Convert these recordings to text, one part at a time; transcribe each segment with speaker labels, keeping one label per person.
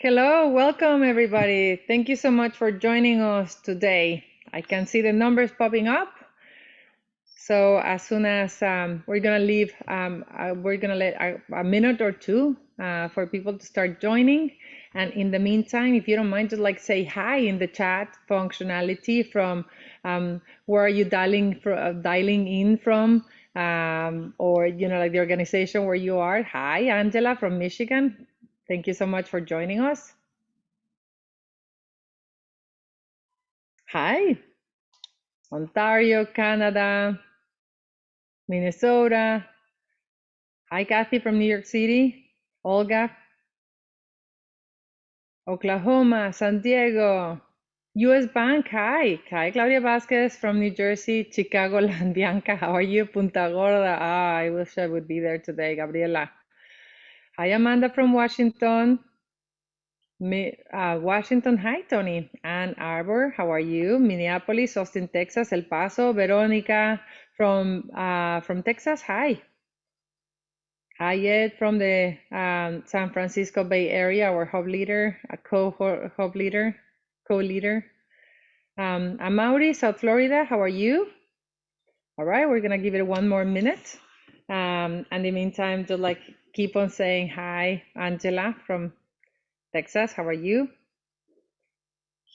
Speaker 1: Hello, welcome everybody. Thank you so much for joining us today. I can see the numbers popping up. So as soon as we're gonna leave, we're gonna let a minute or two for people to start joining. And in the meantime, if you don't mind, just like say hi in the chat functionality from where are you dialing in from, or like the organization where you are. Hi, Angela from Michigan. Thank you so much for joining us. Hi. Ontario, Canada, Minnesota. Hi, Kathy from New York City. Olga, Oklahoma, San Diego. US Bank, hi. Hi, Claudia Vasquez from New Jersey, Chicagoland. Bianca, how are you? Punta Gorda. I wish I would be there today. Gabriela. Hi, Amanda from Washington. Washington, hi, Tony. Ann Arbor, how are you? Minneapolis, Austin, Texas, El Paso. Veronica from Texas, hi. Hayet from the San Francisco Bay Area, our hub leader, a co-hub leader, co-leader. Amaury, South Florida, how are you? All right, we're gonna give it one more minute. And in the meantime, just like keep on saying hi, Angela from Texas, how are you?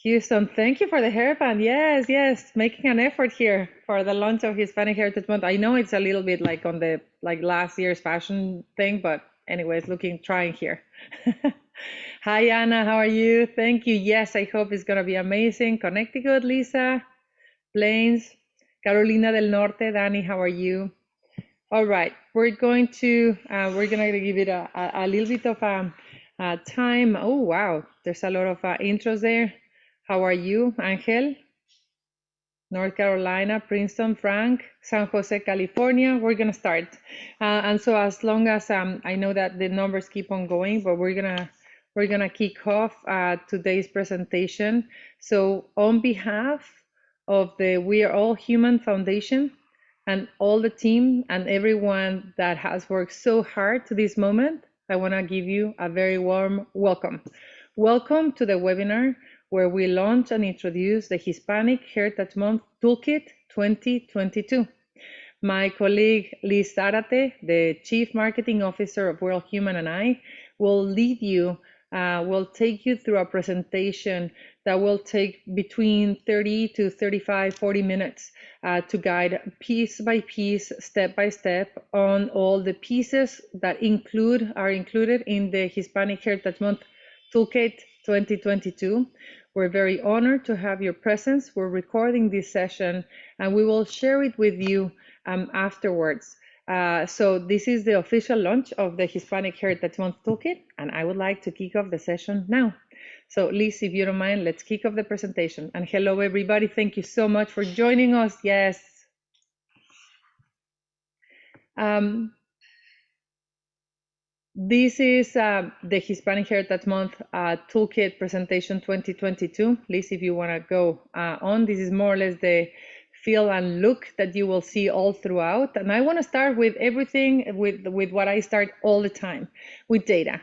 Speaker 1: Houston, thank you for the hairband. Yes, yes, making an effort here for the launch of Hispanic Heritage Month. I know it's a little bit like on the last year's fashion thing, but anyways, trying here. Hi, Anna, how are you? Thank you. Yes, I hope it's gonna be amazing. Connecticut, Lisa, Plains, Carolina del Norte, Danny, how are you? All right, we're gonna give it a little bit of time. Oh wow, there's a lot of intros there. How are you, Angel? North Carolina, Princeton, Frank, San Jose, California. We're gonna start, and so as long as I know that the numbers keep on going, but we're gonna kick off today's presentation. So on behalf of the We Are All Human Foundation and all the team and everyone that has worked so hard to this moment, I want to give you a very warm welcome. Welcome to the webinar where we launch and introduce the Hispanic Heritage Month Toolkit 2022. My colleague Liz Zarate, the Chief Marketing Officer of World Human, and I will take you through a presentation that will take between 30 to 35, 40 minutes to guide piece by piece, step by step on all the pieces that are included in the Hispanic Heritage Month Toolkit 2022. We're very honored to have your presence. We're recording this session and we will share it with you afterwards. So this is the official launch of the Hispanic Heritage Month Toolkit, and I would like to kick off the session now. So Liz, if you don't mind, let's kick off the presentation. And hello, everybody. Thank you so much for joining us. Yes. This is the Hispanic Heritage Month Toolkit presentation 2022. Liz, if you want to go on, this is more or less the feel and look that you will see all throughout. And I want to start with everything with what I start all the time, with data.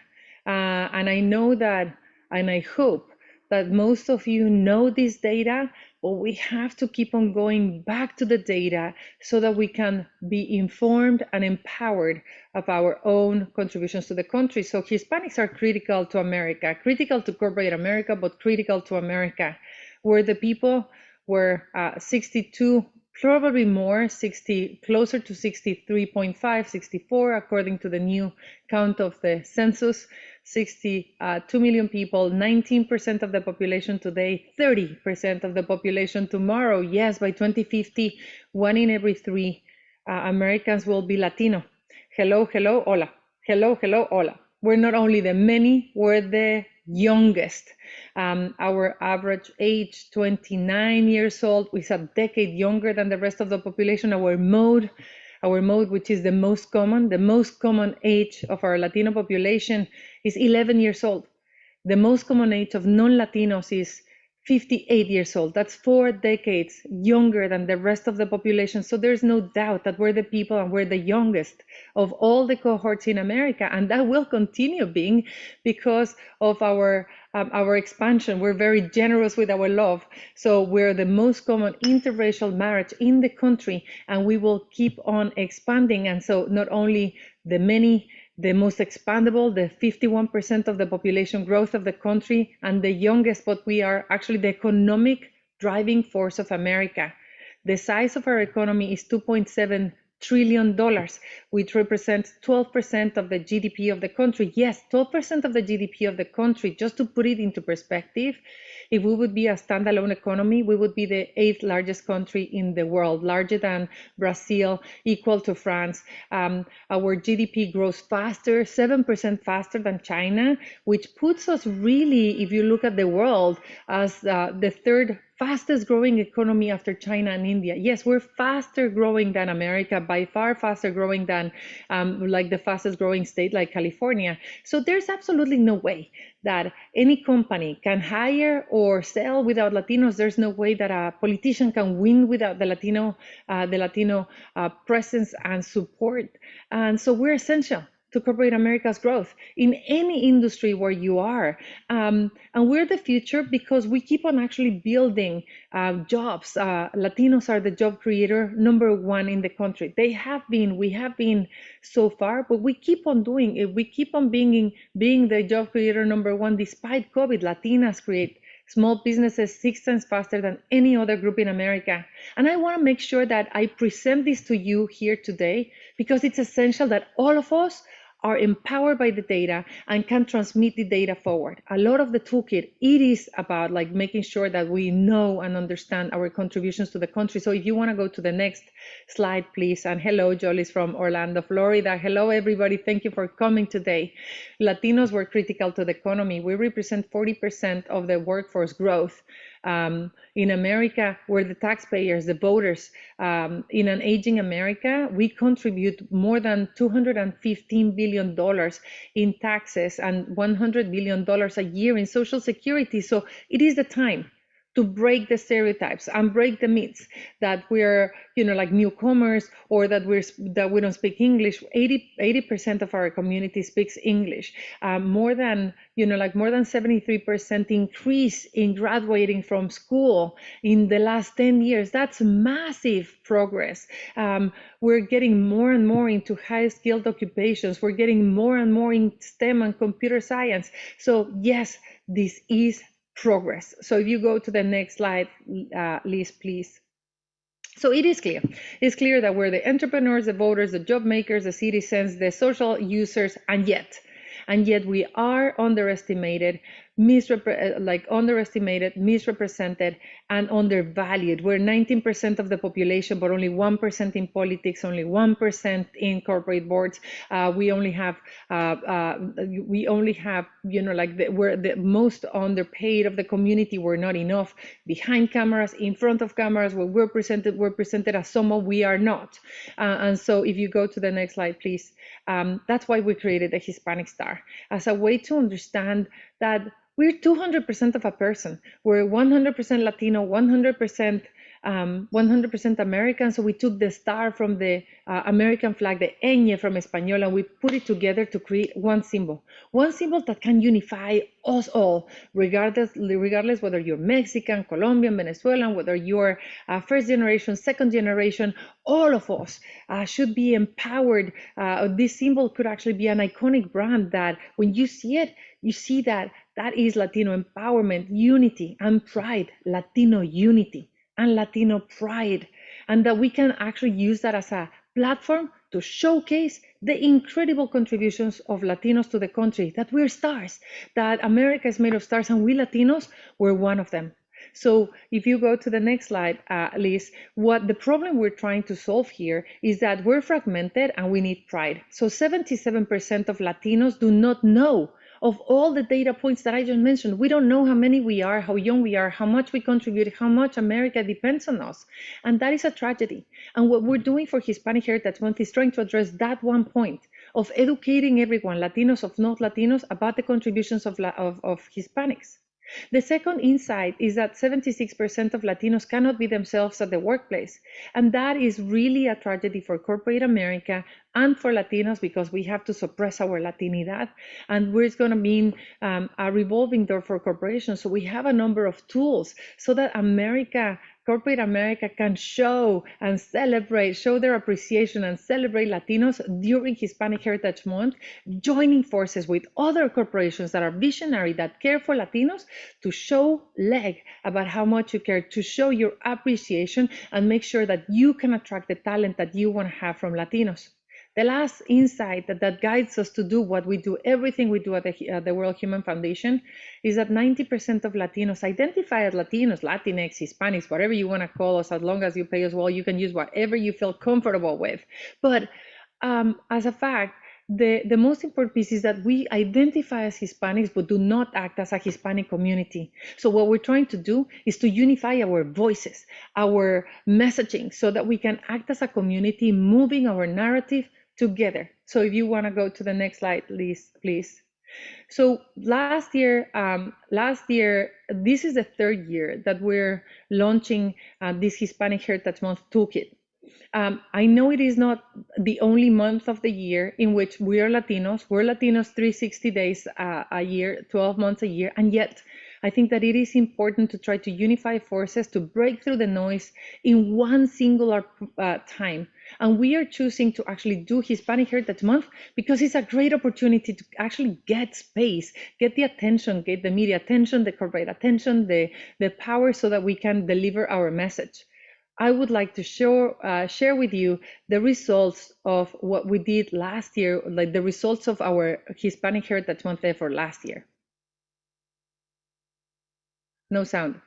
Speaker 1: And I know that, and I hope that most of you know this data, but we have to keep on going back to the data so that we can be informed and empowered of our own contributions to the country. So Hispanics are critical to America, critical to corporate America, but critical to America. We're the people where 62, probably more, 60, closer to 63.5, 64, according to the new count of the census. 62 million people, 19% of the population today, 30% of the population tomorrow. Yes, by 2050, 1 in every 3 Americans will be Latino. Hello, hello, hola. Hello, hello, hola. We're not only the many, we're the youngest. Our average age, 29 years old, is a decade younger than the rest of the population. Our mode, which is the most common age of our Latino population is 11 years old. The most common age of non-Latinos is 58 years old. That's 4 decades younger than the rest of the population. So there's no doubt that we're the people and we're the youngest of all the cohorts in America. And that will continue being because of our expansion. We're very generous with our love. So we're the most common interracial marriage in the country, and we will keep on expanding. And so not only the most expandable, the 51% of the population growth of the country, and the youngest, but we are actually the economic driving force of America. The size of our economy is $2.7 trillion, which represents 12% of the GDP of the country. Yes, 12% of the GDP of the country. Just to put it into perspective, if we would be a standalone economy, we would be the 8th largest country in the world, larger than Brazil, equal to France. Our GDP grows faster, 7% faster than China, which puts us really, if you look at the world, as the third fastest growing economy after China and India. Yes, we're faster growing than America, by far faster growing than like the fastest growing state like California. So there's absolutely no way that any company can hire or sell without Latinos. There's no way that a politician can win without the Latino presence and support. And so we're essential to corporate America's growth in any industry where you are. And we're the future because we keep on actually building jobs. Latinos are the job creator #1 in the country. We have been so far, but we keep on doing it. We keep on being the job creator #1 despite COVID. Latinas create small businesses 6 times faster than any other group in America. And I want to make sure that I present this to you here today because it's essential that all of us are empowered by the data and can transmit the data forward. A lot of the toolkit, it is about like making sure that we know and understand our contributions to the country. So if you want to go to the next slide, please. And hello, Jolie's from Orlando, Florida. Hello, everybody. Thank you for coming today. Latinos were critical to the economy. We represent 40% of the workforce growth. In America, we're the taxpayers, the voters. In an aging America, we contribute more than $215 billion in taxes and $100 billion a year in Social Security. So it is the time to break the stereotypes and break the myths that we're, like newcomers or that we don't speak English. 80% of our community speaks English. More than 73% increase in graduating from school in the last 10 years. That's massive progress. We're getting more and more into high skilled occupations. We're getting more and more in STEM and computer science. So yes, this is progress. So if you go to the next slide, Liz, please. So it is clear. It's clear that we're the entrepreneurs, the voters, the job makers, the citizens, the social users, and yet we are underestimated, misrepresented, and undervalued. We're 19% of the population, but only 1% in politics, only 1% in corporate boards. We only have, we're the most underpaid of the community. We're not enough behind cameras, in front of cameras. When we're presented as someone we are not. And so if you go to the next slide, please. That's why we created the Hispanic Star, as a way to understand that we're 200% of a person. We're 100% Latino, 100% American. So we took the star from the American flag, the ñ from Español, and we put it together to create one symbol that can unify us all, regardless whether you're Mexican, Colombian, Venezuelan, whether you're first generation, second generation. All of us should be empowered. This symbol could actually be an iconic brand that when you see it, you see that is Latino empowerment, unity, and pride. Latino unity and Latino pride, and that we can actually use that as a platform to showcase the incredible contributions of Latinos to the country, that we're stars, that America is made of stars, and we Latinos, we're one of them. So if you go to the next slide, Liz, what the problem we're trying to solve here is that we're fragmented and we need pride. So 77% of Latinos do not know of all the data points that I just mentioned. We don't know how many we are, how young we are, how much we contribute, how much America depends on us. And that is a tragedy. And what we're doing for Hispanic Heritage Month is trying to address that one point of educating everyone, Latinos, of not Latinos, about the contributions of Hispanics. The second insight is that 76% of Latinos cannot be themselves at the workplace. And that is really a tragedy for corporate America and for Latinos because we have to suppress our Latinidad. And it's going to mean a revolving door for corporations. So we have a number of tools so that corporate America can show and celebrate, show their appreciation and celebrate Latinos during Hispanic Heritage Month, joining forces with other corporations that are visionary, that care for Latinos, to show leg about how much you care, to show your appreciation and make sure that you can attract the talent that you want to have from Latinos. The last insight that guides us to do what we do, everything we do at the World Human Foundation, is that 90% of Latinos identify as Latinos, Latinx, Hispanics, whatever you want to call us, as long as you pay us well, you can use whatever you feel comfortable with. But as a fact, the most important piece is that we identify as Hispanics but do not act as a Hispanic community. So what we're trying to do is to unify our voices, our messaging, so that we can act as a community, moving our narrative together. So if you want to go to the next slide, please. So last year, this is the third year that we're launching this Hispanic Heritage Month Toolkit. I know it is not the only month of the year in which we are Latinos. We're Latinos 360 days a year, 12 months a year, and yet I think that it is important to try to unify forces to break through the noise in one singular time. And we are choosing to actually do Hispanic Heritage Month because it's a great opportunity to actually get space, get the attention, get the media attention, the corporate attention, the power so that we can deliver our message. I would like to share with you the results of what we did last year, like the results of our Hispanic Heritage Month effort last year. No sound.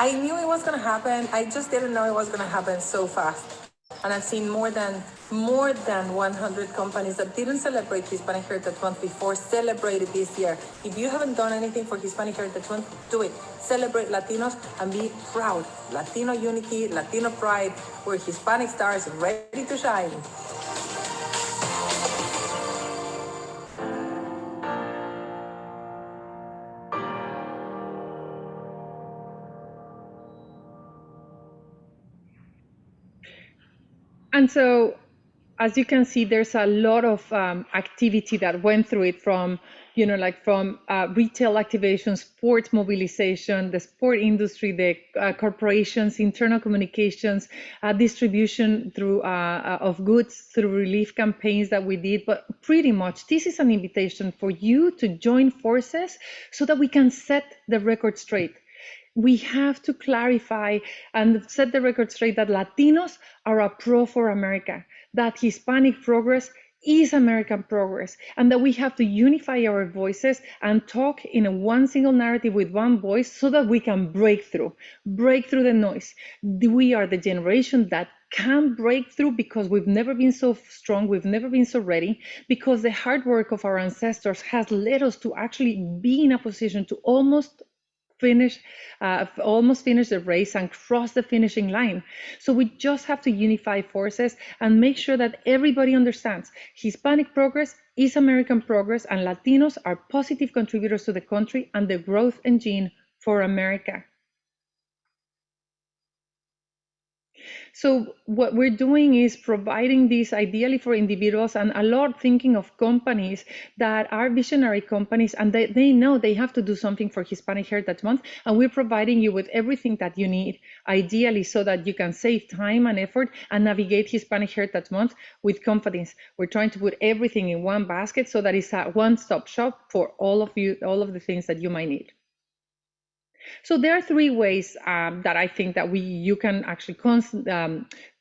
Speaker 2: I knew it was going to happen. I just didn't know it was going to happen so fast. And I've seen more than 100 companies that didn't celebrate Hispanic Heritage Month before celebrate it this year. If you haven't done anything for Hispanic Heritage Month, do it. Celebrate Latinos and be proud. Latino unity, Latino pride. We're Hispanic stars ready to shine.
Speaker 1: And so as you can see, there's a lot of activity that went through it, from from retail activation, sports mobilization, the sport industry, the corporations, internal communications, distribution through of goods through relief campaigns that we did. But pretty much this is an invitation for you to join forces so that we can set the record straight. We have to clarify and set the record straight that Latinos are a pro for America, that Hispanic progress is American progress, and that we have to unify our voices and talk in a one single narrative with one voice so that we can break through the noise. We are the generation that can break through because we've never been so strong, we've never been so ready, because the hard work of our ancestors has led us to actually be in a position to almost finish the race and cross the finishing line. So we just have to unify forces and make sure that everybody understands Hispanic progress is American progress, and Latinos are positive contributors to the country and the growth engine for America. So what we're doing is providing this ideally for individuals, and a lot thinking of companies that are visionary companies, and they know they have to do something for Hispanic Heritage Month, and we're providing you with everything that you need, ideally, so that you can save time and effort and navigate Hispanic Heritage Month with confidence. We're trying to put everything in one basket so that it's a one-stop shop for all of you, all of the things that you might need. So there are three ways that I think that you can actually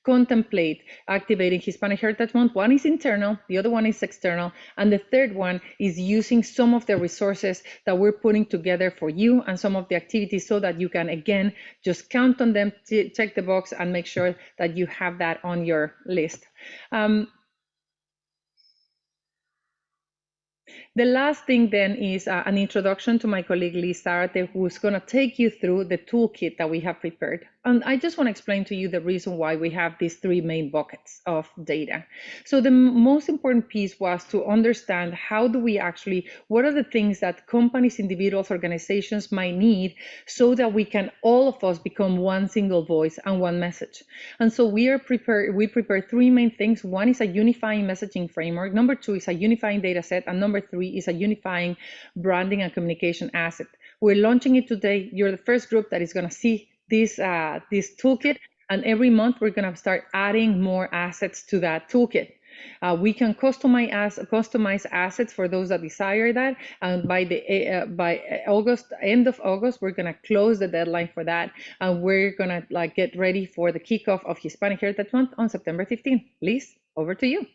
Speaker 1: contemplate activating Hispanic Heritage Month. One is internal, the other one is external, and the third one is using some of the resources that we're putting together for you and some of the activities so that you can, again, just count on them, check the box, and make sure that you have that on your list. The last thing then is an introduction to my colleague Liz Zarate, who's going to take you through the toolkit that we have prepared. And I just want to explain to you the reason why we have these three main buckets of data. So the most important piece was to understand how do we actually, what are the things that companies, individuals, organizations might need so that we can, all of us, become one single voice and one message. And so we prepare three main things. One is a unifying messaging framework. Number two is a unifying data set. And number three is a unifying branding and communication asset. We're launching it today. You're the first group that is going to see this toolkit, and every month we're going to start adding more assets to that toolkit. We can customize assets for those that desire that, and by end of August, we're going to close the deadline for that, and we're going to get ready for the kickoff of Hispanic Heritage Month on September 15th. Liz, over to you.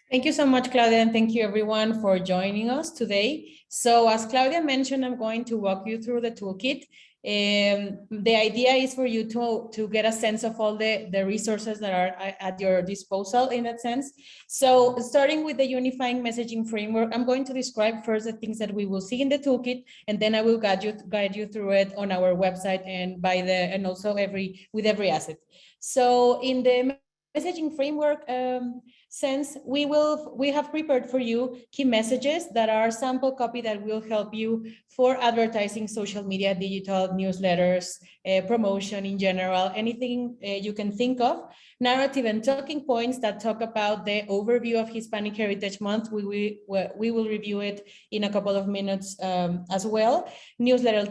Speaker 3: Thank you so much, Claudia, and thank you everyone for joining us today. So as Claudia mentioned, I'm going to walk you through the toolkit. The idea is for you to get a sense of all the resources that are at your disposal in that sense. So starting with the unifying messaging framework, I'm going to describe first the things that we will see in the toolkit, and then I will guide you through it on our website and also with every asset. So in the messaging framework sense, we have prepared for you key messages that are sample copy that will help you for advertising, social media, digital, newsletters, promotion in general, anything you can think of. Narrative and talking points that talk about the overview of Hispanic Heritage Month. We will review it in a couple of minutes as well. Newsletter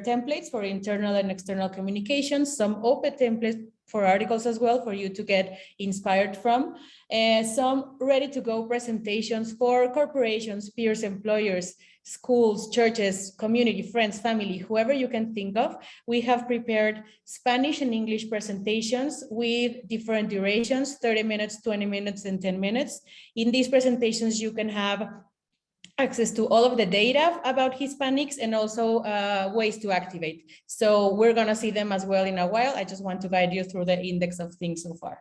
Speaker 3: templates for internal and external communications, some open templates for articles as well for you to get inspired from. Some ready-to-go presentations for corporations, peers, employers, schools, churches, community, friends, family, whoever you can think of. We have prepared Spanish and English presentations with different durations, 30 minutes, 20 minutes, and 10 minutes. In these presentations, you can have access to all of the data about Hispanics and also ways to activate. So we're gonna see them as well in a while. I just want to guide you through the index of things so far.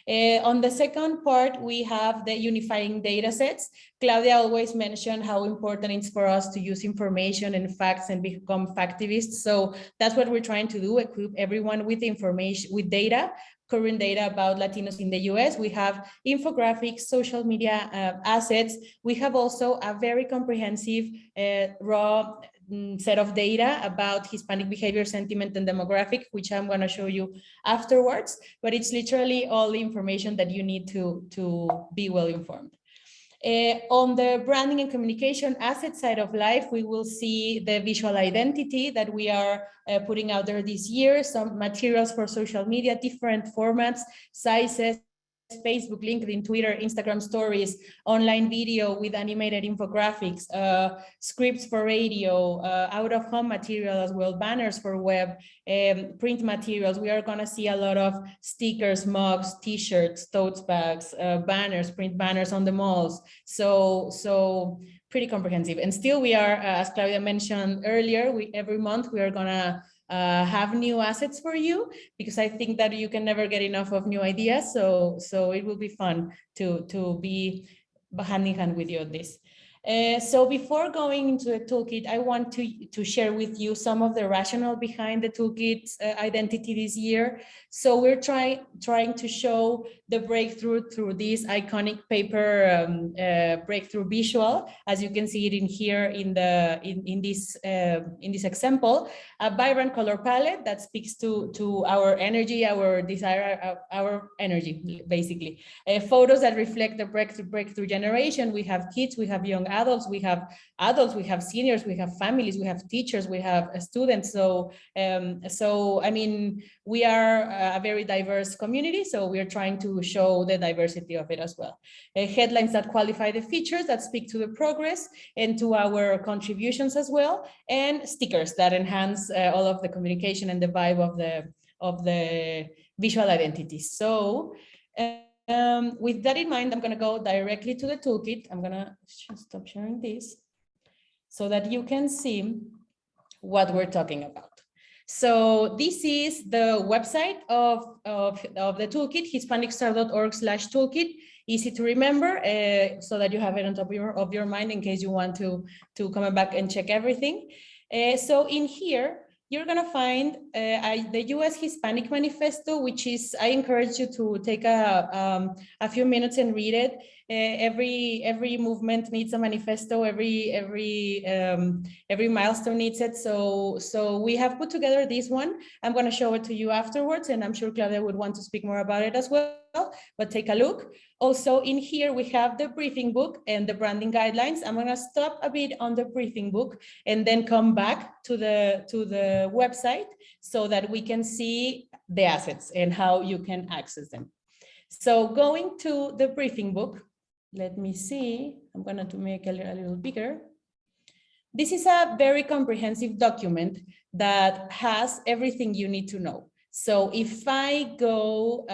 Speaker 3: On the second part, we have the unifying data sets. Claudia always mentioned how important it's for us to use information and facts and become factivists. So that's what we're trying to do, equip everyone with information, with data, current data about Latinos in the US. We have infographics, social media assets. We have also a very comprehensive raw set of data about Hispanic behavior, sentiment, and demographic, which I'm going to show you afterwards, but it's literally all the information that you need to be well informed. On the branding and communication asset side of life, we will see the visual identity that we are putting out there this year, some materials for social media, different formats, sizes, Facebook, LinkedIn, Twitter, Instagram stories, online video with animated infographics, scripts for radio, out-of-home material as well, banners for web, print materials. We are going to see a lot of stickers, mugs, t-shirts, tote bags, banners, print banners on the malls. So pretty comprehensive. And still we are, as Claudia mentioned earlier, every month we are going to have new assets for you, because I think that you can never get enough of new ideas. So it will be fun to be hand in hand with you on this. So before going into the toolkit, I want to share with you some of the rationale behind the toolkit's identity this year. So we're trying to show the breakthrough through this iconic paper breakthrough visual, as you can see it in here in this example, a vibrant color palette that speaks to our energy, our desire, our energy, basically. Photos that reflect the breakthrough generation. We have kids, we have young adults, we have seniors, we have families, we have teachers, we have students. So I mean, we are a very diverse community, so we are trying to show the diversity of it as well. Headlines that qualify the features that speak to the progress and to our contributions as well, and stickers that enhance all of the communication and the vibe of the visual identity. So with that in mind, I'm going to go directly to the toolkit. I'm going to stop sharing this so that you can see what we're talking about. So this is the website of the toolkit, hispanicstar.org/toolkit. Easy to remember, so that you have it on top of your mind in case you want to come back and check everything. So in here, you're going to find the U.S. Hispanic Manifesto, which is, I encourage you to take a few minutes and read it. Every movement needs a manifesto. Every milestone needs it. So we have put together this one. I'm going to show it to you afterwards, and I'm sure Claudia would want to speak more about it as well. But take a look. Also in here, we have the briefing book and the branding guidelines. I'm going to stop a bit on the briefing book and then come back to the website so that we can see the assets and how you can access them. So going to the briefing book, let me see. I'm going to make it a little bigger. This is a very comprehensive document that has everything you need to know. So if I go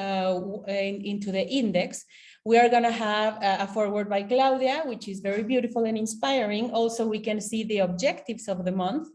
Speaker 3: into the index, we are going to have a foreword by Claudia, which is very beautiful and inspiring. Also, we can see the objectives of the month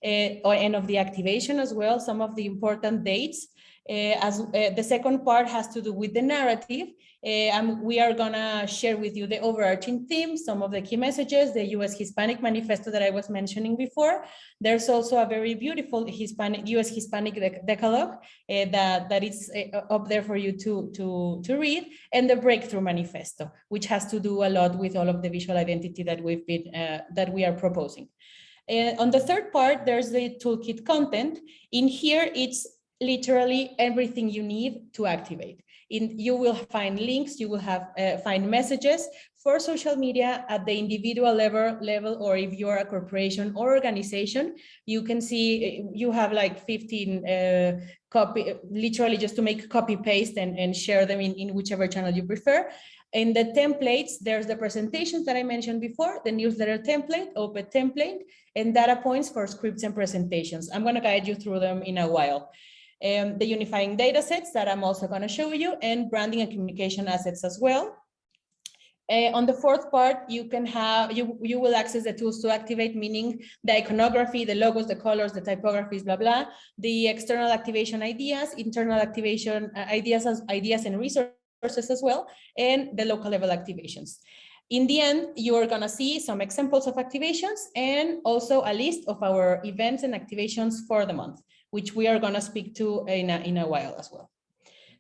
Speaker 3: and of the activation as well, some of the important dates. The second part has to do with the narrative. We are going to share with you the overarching theme, some of the key messages, the U.S. Hispanic Manifesto that I was mentioning before. There's also a very beautiful U.S. Hispanic Decalogue that is up there for you to read, and the Breakthrough Manifesto, which has to do a lot with all of the visual identity that we are proposing. On the third part, there's the toolkit content. In here, it's literally everything you need to activate. You will find links, you will find messages for social media at the individual level, or if you're a corporation or organization, you can see you have like 15 literally just to make copy paste and share them in whichever channel you prefer. In the templates, there's the presentations that I mentioned before, the newsletter template, OPED template, and data points for scripts and presentations. I'm going to guide you through them in a while. The unifying data sets that I'm also going to show you, and branding and communication assets as well. On the fourth part, you will access the tools to activate, meaning the iconography, the logos, the colors, the typographies, blah, blah, the external activation ideas, internal activation ideas and resources as well, and the local level activations. In the end, you're going to see some examples of activations and also a list of our events and activations for the month, which we are going to speak to in a while as well.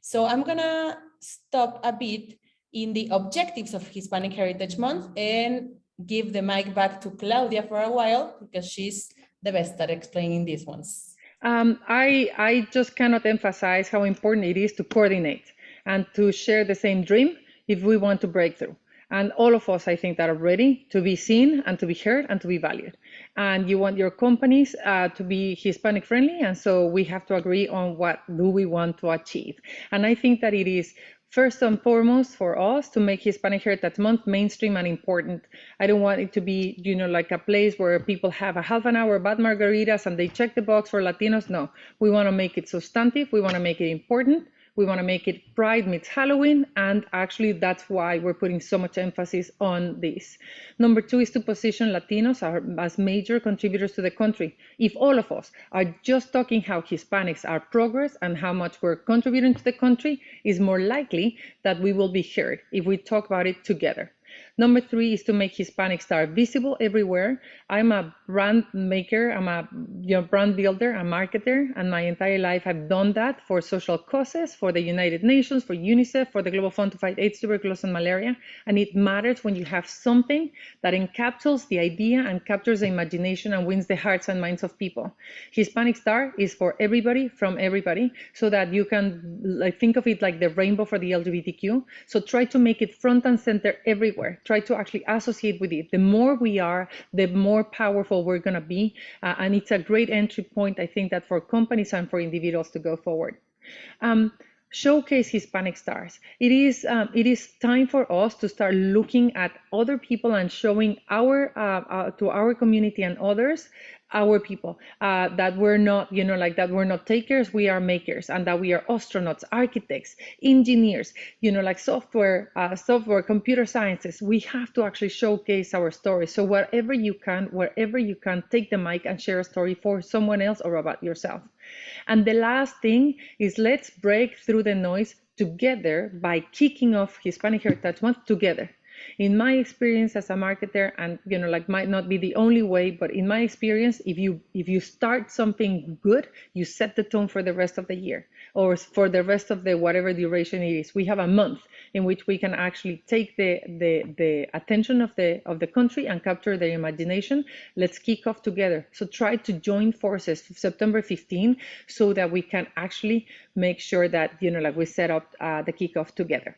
Speaker 3: So I'm going to stop a bit in the objectives of Hispanic Heritage Month and give the mic back to Claudia for a while, because she's the best at explaining these ones.
Speaker 1: I just cannot emphasize how important it is to coordinate and to share the same dream if we want to break through. And all of us, I think, that are ready to be seen and to be heard and to be valued. And you want your companies to be Hispanic friendly, and so we have to agree on what do we want to achieve. And I think that it is first and foremost for us to make Hispanic Heritage Month mainstream and important. I don't want it to be, like a place where people have a half an hour about margaritas and they check the box for Latinos. No, we want to make it substantive. We want to make it important. We want to make it Pride meets Halloween, and actually that's why we're putting so much emphasis on this. Number two is to position Latinos as major contributors to the country. If all of us are just talking how Hispanics are progress and how much we're contributing to the country, it's more likely that we will be heard if we talk about it together. Number three is to make Hispanic Star visible everywhere. I'm a brand maker, I'm a brand builder, a marketer, and my entire life I've done that for social causes, for the United Nations, for UNICEF, for the Global Fund to fight AIDS, tuberculosis, and malaria. And it matters when you have something that encapsulates the idea and captures the imagination and wins the hearts and minds of people. Hispanic Star is for everybody, from everybody, so that you can think of it like the rainbow for the LGBTQ. So try to make it front and center everywhere. Try to actually associate with it. The more we are, the more powerful we're going to be. And it's a great entry point, I think, that for companies and for individuals to go forward. Showcase Hispanic stars. It is time for us to start looking at other people and showing to our community and others our people, that we're not, that we're not takers, we are makers, and that we are astronauts, architects, engineers, software, computer sciences. We have to actually showcase our stories. So wherever you can, take the mic and share a story for someone else or about yourself. And the last thing is, let's break through the noise together by kicking off Hispanic Heritage Month together. In my experience as a marketer, and might not be the only way, but in my experience, if you start something good, you set the tone for the rest of the year, or for the rest of the whatever duration it is. We have a month in which we can actually take the attention of the country and capture their imagination. Let's kick off together. So try to join forces September 15, so that we can actually make sure that we set up the kickoff together.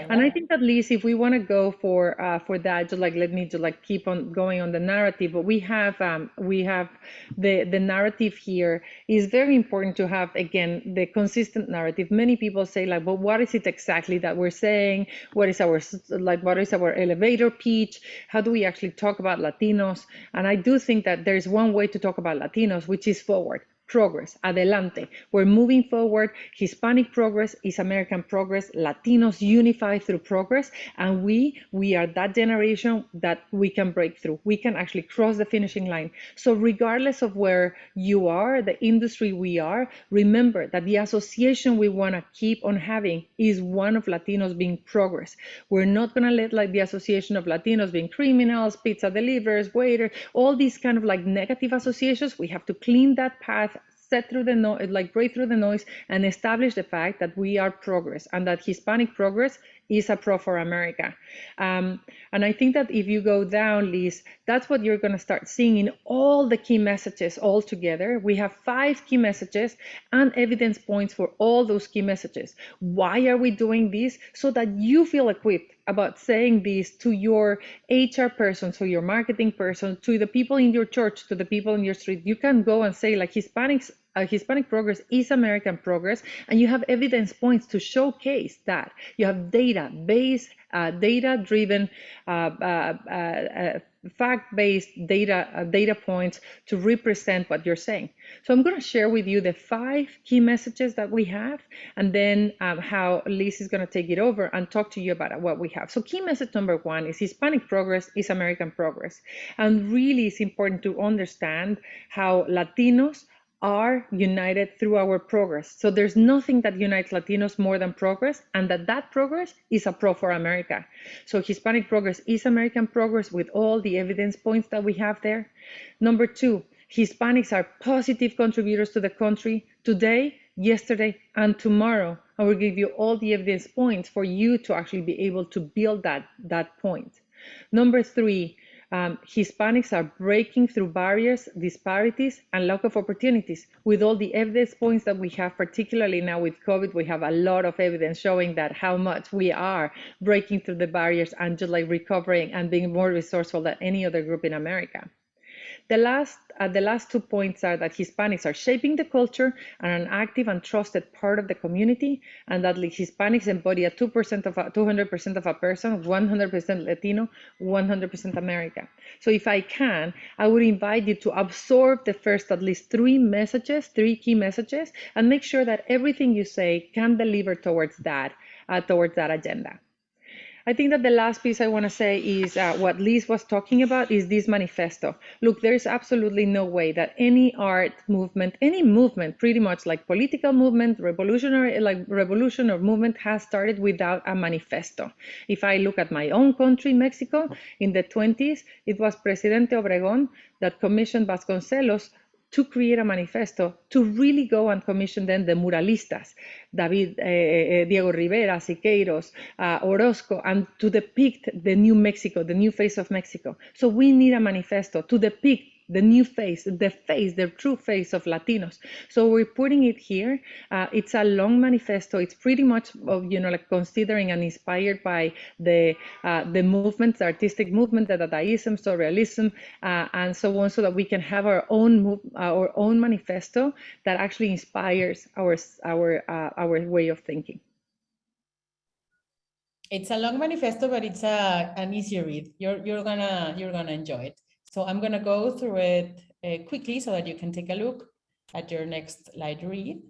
Speaker 1: And I think that, Liz, if we want to go for that, let me keep on going on the narrative. But we have the narrative here is very important to have, again, the consistent narrative. Many people say, well, what is it exactly that we're saying? What is our elevator pitch? How do we actually talk about Latinos? And I do think that there's one way to talk about Latinos, which is forward. Progress, adelante. We're moving forward. Hispanic progress is American progress. Latinos unify through progress, and we are that generation that we can break through. We can actually cross the finishing line. So regardless of where you are, the industry we are, remember that the association we want to keep on having is one of Latinos being progress. We're not going to let the association of Latinos being criminals, pizza delivers, waiter, all these kind of negative associations. We have to clean that path, break through the noise, and establish the fact that we are progress, and that Hispanic progress is a pro for America. And I think that if you go down, Liz, that's what you're going to start seeing in all the key messages all together. We have 5 key messages and evidence points for all those key messages. Why are we doing this? So that you feel equipped about saying this to your HR person, to your marketing person, to the people in your church, to the people in your street. You can go and say, Hispanic progress is American progress, and you have evidence points to showcase that. You have data-based, data-driven, fact-based data points to represent what you're saying. So I'm going to share with you the 5 key messages that we have, and then how Liz is going to take it over and talk to you about what we have. So key message number 1 is Hispanic progress is American progress. And really it's important to understand how Latinos are united through our progress. So there's nothing that unites Latinos more than progress, and that progress is a pro for America. So Hispanic progress is American progress with all the evidence points that we have there. Number 2, Hispanics are positive contributors to the country today, yesterday, and tomorrow. I will give you all the evidence points for you to actually be able to build that point. Number 3, Hispanics are breaking through barriers, disparities, and lack of opportunities. With all the evidence points that we have, particularly now with COVID, we have a lot of evidence showing that how much we are breaking through the barriers and just like recovering and being more resourceful than any other group in America. The last 2 points are that Hispanics are shaping the culture and an active and trusted part of the community, and that Hispanics embody a 200% of a person, 100% Latino, 100% America. So if I can, I would invite you to absorb the first at least three key messages, and make sure that everything you say can deliver towards that agenda. I think that the last piece I want to say is what Liz was talking about is this manifesto. Look, there is absolutely no way that any art movement, any movement, pretty much like political movement, revolution or movement has started without a manifesto. If I look at my own country, Mexico, in the 20s, it was Presidente Obregón that commissioned Vasconcelos to create a manifesto, to really go and commission then the muralistas, Diego Rivera, Siqueiros, Orozco, and to depict the new Mexico, the new face of Mexico. So we need a manifesto to depict the new face, the true face of Latinos. So we're putting it here. It's a long manifesto. It's pretty much, like considering and inspired by the movements, the artistic movement, the Dadaism, Surrealism, and so on, so that we can have our own manifesto that actually inspires our way of thinking.
Speaker 3: It's a long manifesto, but it's an easy read. You're gonna enjoy it. So I'm gonna go through it quickly so that you can take a look at your next light read.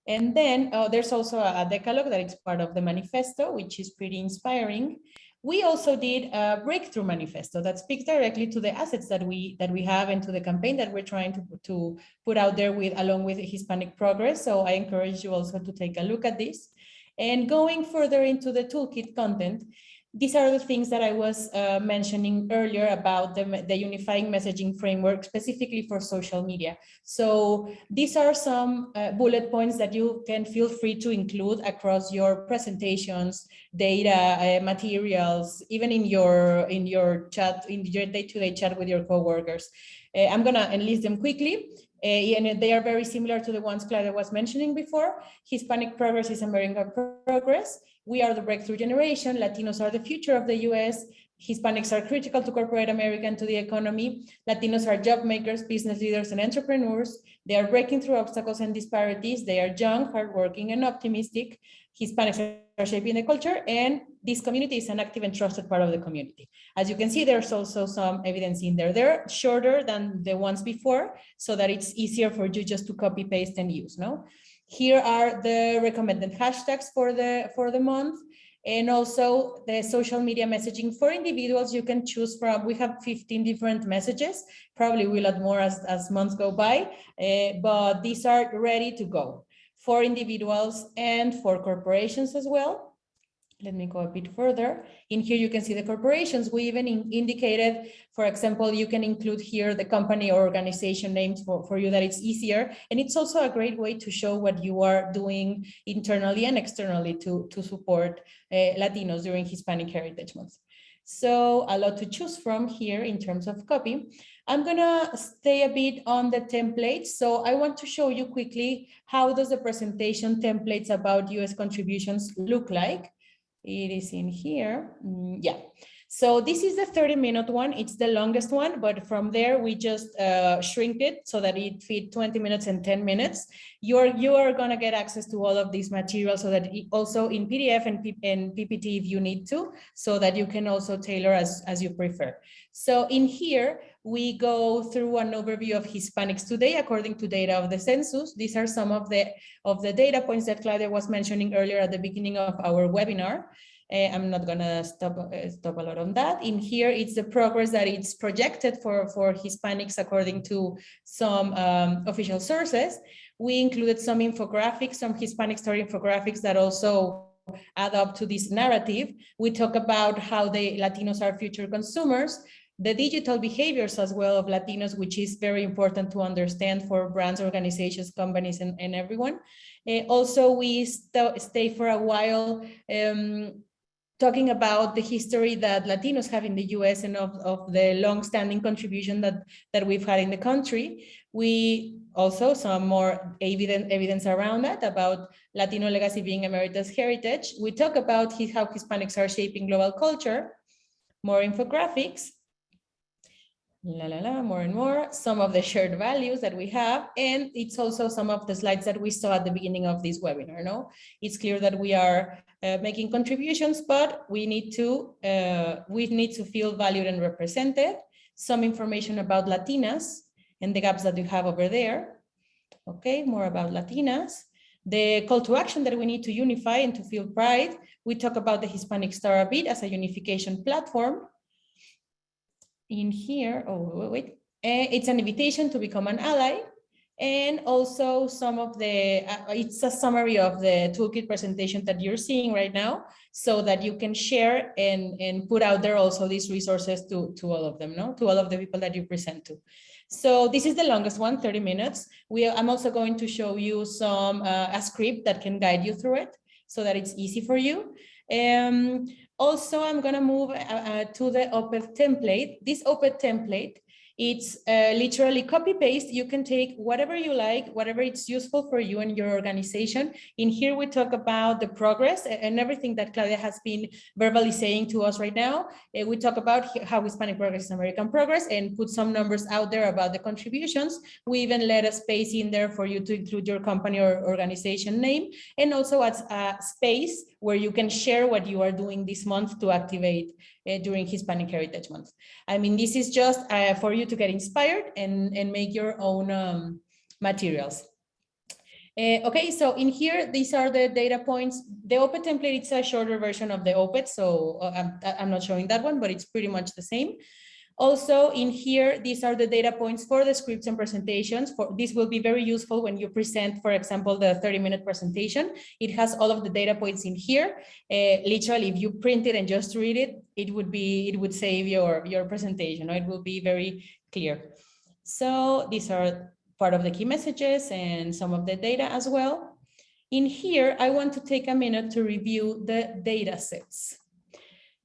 Speaker 3: And then there's also a decalogue that is part of the manifesto, which is pretty inspiring. We also did a breakthrough manifesto that speaks directly to the assets that we have and to the campaign that we're trying to put out there along with Hispanic Progress. So I encourage you also to take a look at this. And going further into the toolkit content, these are the things that I was mentioning earlier about the unifying messaging framework, specifically for social media. So these are some bullet points that you can feel free to include across your presentations, data, materials, even in your chat, in your day-to-day chat with your coworkers. I'm gonna enlist them quickly. And they are very similar to the ones Claudia was mentioning before. Hispanic progress is American progress. We are the breakthrough generation. Latinos are the future of the US. Hispanics are critical to corporate America and to the economy. Latinos are job makers, business leaders, and entrepreneurs. They are breaking through obstacles and disparities. They are young, hardworking, and optimistic. Hispanics are shaping the culture, and this community is an active and trusted part of the community. As you can see, there's also some evidence in there. They're shorter than the ones before, so that it's easier for you just to copy, paste, and use. No? Here are the recommended hashtags for the month, and also the social media messaging for individuals. You can choose from. We have 15 different messages. Probably we'll add more as months go by, but these are ready to go for individuals and for corporations as well. Let me go a bit further. In here, you can see the corporations. We even indicated, for example, you can include here the company or organization names for you, that it's easier. And it's also a great way to show what you are doing internally and externally to support Latinos during Hispanic Heritage Month. So a lot to choose from here in terms of copy. I'm gonna stay a bit on the templates. So I want to show you quickly, how does the presentation templates about US contributions look like? It is in here. Yeah. So this is the 30-minute one. It's the longest one, but from there we just shrink it so that it fit 20 minutes and 10 minutes. You are gonna get access to all of these materials, so that also in PDF and PPT if you need to, so that you can also tailor as you prefer. So in here, we go through an overview of Hispanics today according to data of the census. These are some of the data points that Claudia was mentioning earlier at the beginning of our webinar. I'm not gonna stop a lot on that. In here, it's the progress that it's projected for Hispanics according to some official sources. We included some infographics, some Hispanic Star infographics that also add up to this narrative. We talk about how the Latinos are future consumers, the digital behaviors as well of Latinos, which is very important to understand for brands, organizations, companies, and everyone. Also, we stay for a while talking about the history that Latinos have in the US and of the long-standing contribution that we've had in the country. We also some more evidence around that, about Latino legacy being America's heritage. We talk about how Hispanics are shaping global culture, more infographics, more and more, some of the shared values that we have, and it's also some of the slides that we saw at the beginning of this webinar. No, it's clear that we are making contributions, but we need to feel valued and represented. Some information about Latinas and the gaps that we have over there. Okay, more about Latinas. The call to action that we need to unify and to feel pride. We talk about the Hispanic Star a bit as a unification platform. In here, it's an invitation to become an ally, and also some of the, it's a summary of the toolkit presentation that you're seeing right now, so that you can share and put out there also these resources to all of them, no? To all of the people that you present to. So this is the longest one, 30 minutes. I'm also going to show you some, a script that can guide you through it so that it's easy for you. Also, I'm going to move to the OPED template. This OPED template, it's literally copy paste. You can take whatever you like, whatever it's useful for you and your organization. In here, we talk about the progress and everything that Claudia has been verbally saying to us right now. We talk about how Hispanic progress is American progress and put some numbers out there about the contributions. We even let a space in there for you to include your company or organization name, and also as a space where you can share what you are doing this month to activate during Hispanic Heritage Month. I mean, this is just for you to get inspired and make your own materials. Okay, so in here, these are the data points. The OPED template, it's a shorter version of the OPED, so I'm not showing that one, but it's pretty much the same. Also in here, these are the data points for the scripts and presentations. This will be very useful when you present, for example, the 30-minute presentation. It has all of the data points in here. Literally, if you print it and just read it, it would save your presentation. It will be very clear. So these are part of the key messages and some of the data as well. In here, I want to take a minute to review the data sets.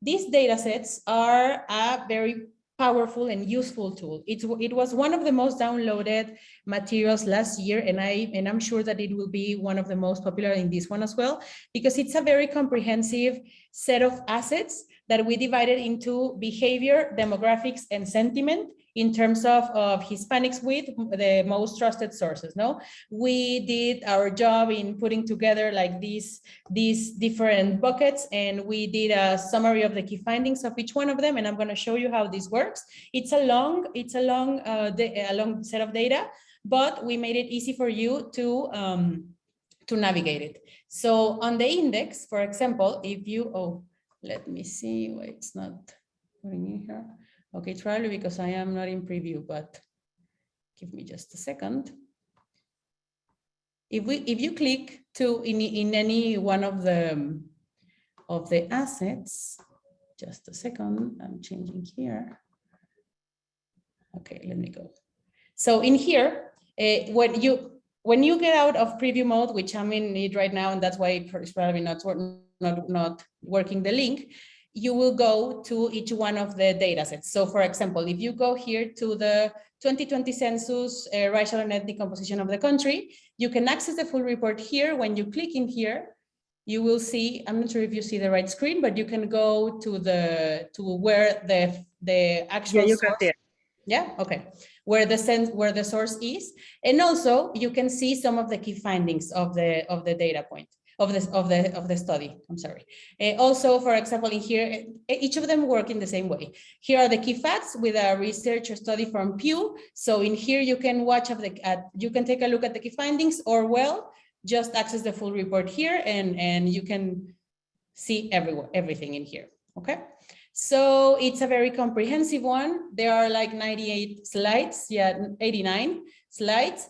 Speaker 3: These data sets are a very powerful and useful tool. It was one of the most downloaded materials last year, and I'm sure that it will be one of the most popular in this one as well, because it's a very comprehensive set of assets that we divided into behavior, demographics, and sentiment in terms of Hispanics with the most trusted sources. No, we did our job in putting together like these different buckets, and we did a summary of the key findings of each one of them. And I'm going to show you how this works. It's a long set of data, but we made it easy for you to navigate it. So on the index, for example, if you let me see why it's not putting in here. Okay, it's probably because I am not in preview, but give me just a second. If you click in any one of the assets, just a second, I'm changing here. Okay, let me go. So in here, when you get out of preview mode, which I'm in it right now, and that's why it's probably not working the link, you will go to each one of the data sets. So for example, if you go here to the 2020 census, racial and ethnic composition of the country, you can access the full report here. When you click in here, you will see, I'm not sure if you see the right screen, but you can go to where the actual
Speaker 1: you
Speaker 3: source.
Speaker 1: can see it.
Speaker 3: Yeah, okay. Where the source is. And also you can see some of the key findings of the data point. Of the study, I'm sorry. Also, for example, in here, each of them work in the same way. Here are the key facts with a research study from Pew. So in here, you can you can take a look at the key findings, or just access the full report here, and you can see everything in here. Okay. So it's a very comprehensive one. There are like 98 slides, 89 slides.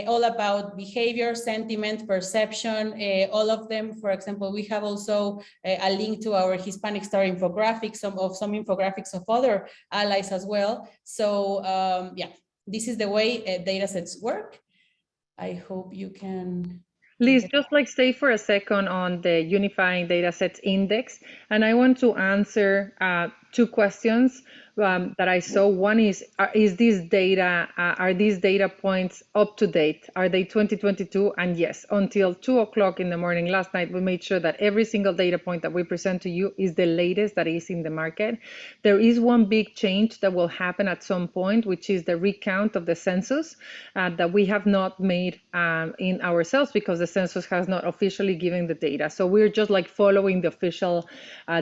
Speaker 3: All about behavior, sentiment, perception, all of them. For example, we have also a link to our Hispanic Star infographics, some infographics of other allies as well. So yeah, this is the way data sets work. I hope you can
Speaker 1: Liz, just like stay for a second on the Unifying Datasets Index, and I want to answer two questions that I saw. One is this data, are these data points up to date? Are they 2022? And yes, until 2 o'clock in the morning last night, we made sure that every single data point that we present to you is the latest that is in the market. There is one big change that will happen at some point, which is the recount of the census that we have not made in ourselves because the census has not officially given the data. So we're just like following the official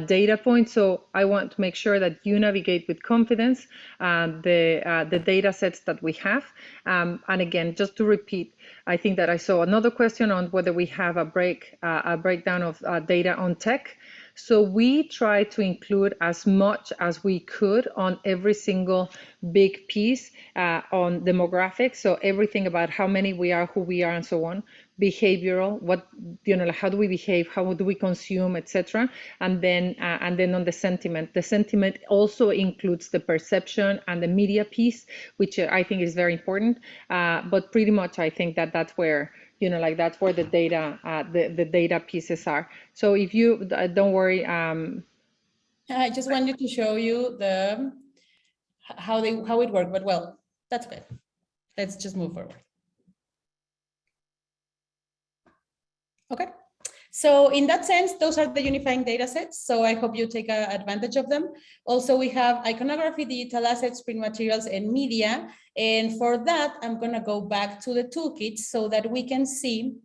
Speaker 1: data point. So I want to make sure that you navigate with confidence the data sets that we have. And again, just to repeat, I think that I saw another question on whether we have a breakdown of data on tech. So we try to include as much as we could on every single big piece on demographics. So everything about how many we are, who we are, and so on. Behavioral, what, how do we behave, how do we consume, etc. And then on the sentiment also includes the perception and the media piece, which I think is very important. But pretty much I think that that's where that's where the data the data pieces are. So if you don't worry.
Speaker 3: I just wanted to show you the how it worked, but well, that's good. Let's just move forward. Okay. So in that sense, those are the unifying data sets. So I hope you take advantage of them. Also, we have iconography, digital assets, print materials, and media. And for that, I'm going to go back to the toolkit so that we can see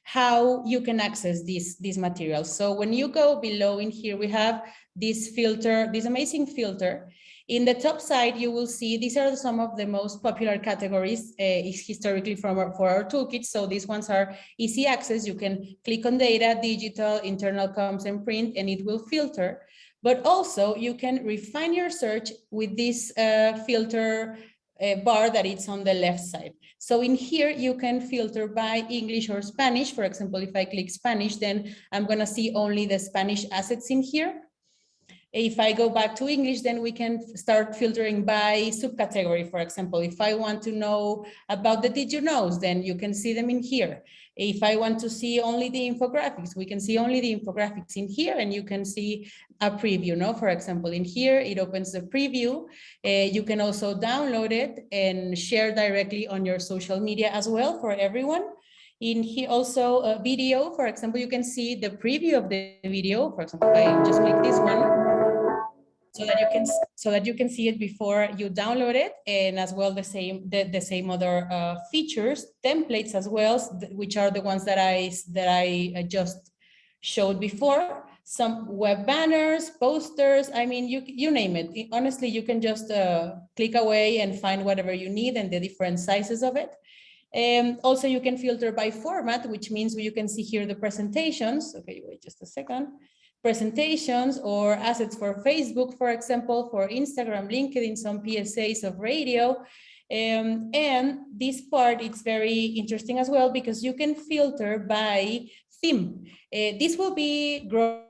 Speaker 3: how you can access these materials. So when you go below in here, we have this filter, this amazing filter. In the top side, you will see these are some of the most popular categories historically for our toolkit. So these ones are easy access. You can click on data, digital, internal comms, and print, and it will filter. But also you can refine your search with this filter bar that it's on the left side. So in here, you can filter by English or Spanish. For example, if I click Spanish, then I'm gonna see only the Spanish assets in here. If I go back to English, then we can start filtering by subcategory. For example, if I want to know about the did you knows, then you can see them in here. If I want to see only the infographics, we can see only the infographics in here, and you can see a preview. No, for example, in here, it opens the preview. You can also download it and share directly on your social media as well for everyone. In here also a video, for example, you can see the preview of the video. For example, I just click this one so that you can see it before you download it, and as well the same other features, templates as well, which are the ones that I just showed before. Some web banners, posters, I mean, you name it. Honestly, you can just click away and find whatever you need and the different sizes of it. Also, you can filter by format, which means you can see here the presentations. Okay, wait just a second. Presentations or assets for Facebook, for example, for Instagram, LinkedIn, some PSAs of radio. And this part, it's very interesting as well because you can filter by theme. This will be growing